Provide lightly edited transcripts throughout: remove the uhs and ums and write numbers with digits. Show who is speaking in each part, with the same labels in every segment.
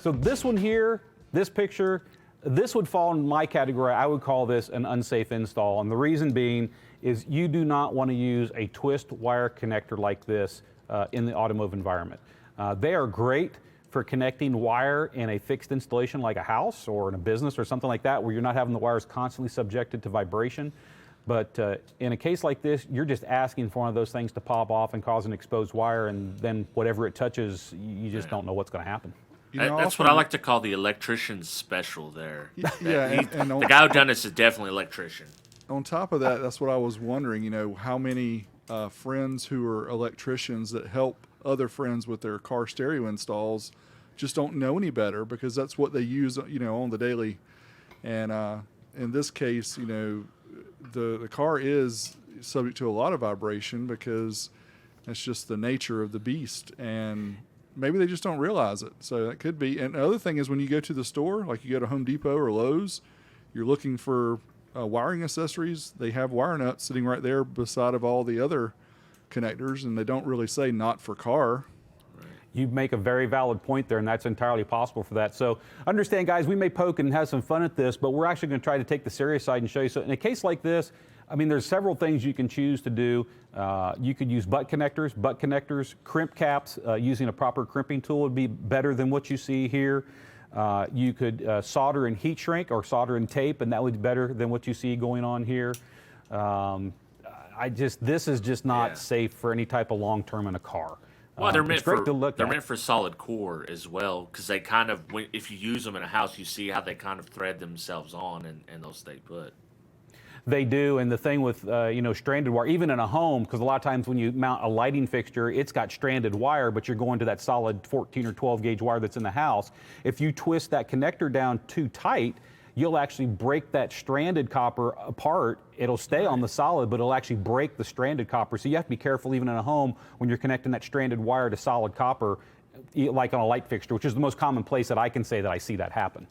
Speaker 1: So this one here, this picture, this would fall in my category. I would call this an unsafe install. And the reason being is you do not want to use a twist wire connector like this in the automotive environment. They are great for connecting wire in a fixed installation like a house or in a business or something like that, where you're not having the wires constantly subjected to vibration. But in a case like this, you're just asking for one of those things to pop off and cause an exposed wire, and then whatever it touches, you just don't know what's going to happen.
Speaker 2: You know,
Speaker 3: that's what I like to call the electrician's special there.
Speaker 2: Yeah,
Speaker 3: the guy who done this is definitely an electrician.
Speaker 2: On top of that, that's what I was wondering, you know, how many friends who are electricians that help other friends with their car stereo installs just don't know any better, because that's what they use, you know, on the daily. And in this case, you know, the car is subject to a lot of vibration because it's just the nature of the beast, and maybe they just don't realize it. So that could be. And the other thing is, when you go to the store, like you go to Home Depot or Lowe's, you're looking for wiring accessories. They have wire nuts sitting right there beside of all the other connectors, and they don't really say not for car.
Speaker 1: You make a very valid point there, and that's entirely possible for that. So understand, guys, we may poke and have some fun at this, but we're actually going to try to take the serious side and show you. So in a case like this, I mean, there's several things you can choose to do. You could use butt connectors, crimp caps. Using a proper crimping tool would be better than what you see here. You could solder and heat shrink or solder and tape, and that would be better than what you see going on here. This is just not safe for any type of long term in a car.
Speaker 3: Well, they're meant for solid core as well, because they kind of, if you use them in a house, you see how they kind of thread themselves on, and they'll stay put.
Speaker 1: They do, and the thing with stranded wire, even in a home, because a lot of times when you mount a lighting fixture, it's got stranded wire, but you're going to that solid 14 or 12 gauge wire that's in the house. If you twist that connector down too tight, you'll actually break that stranded copper apart. It'll stay on the solid, but it'll actually break the stranded copper. So you have to be careful even in a home when you're connecting that stranded wire to solid copper, like on a light fixture, which is the most common place that I can say that I see that happen.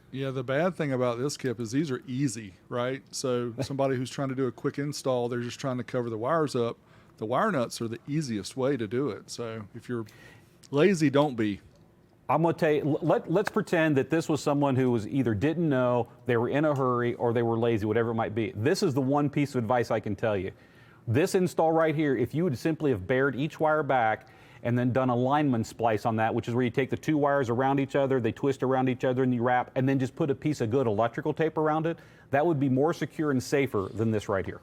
Speaker 2: Yeah, the bad thing about this, Kip, is these are easy, right? So somebody who's trying to do a quick install, they're just trying to cover the wires up. The wire nuts are the easiest way to do it. So if you're lazy, don't be.
Speaker 1: I'm going to tell you, let's pretend that this was someone who was either didn't know, they were in a hurry, or they were lazy, whatever it might be. This is the one piece of advice I can tell you. This install right here, if you would simply have bared each wire back and then done a lineman splice on that, which is where you take the two wires around each other, they twist around each other and you wrap, and then just put a piece of good electrical tape around it, that would be more secure and safer than this right here.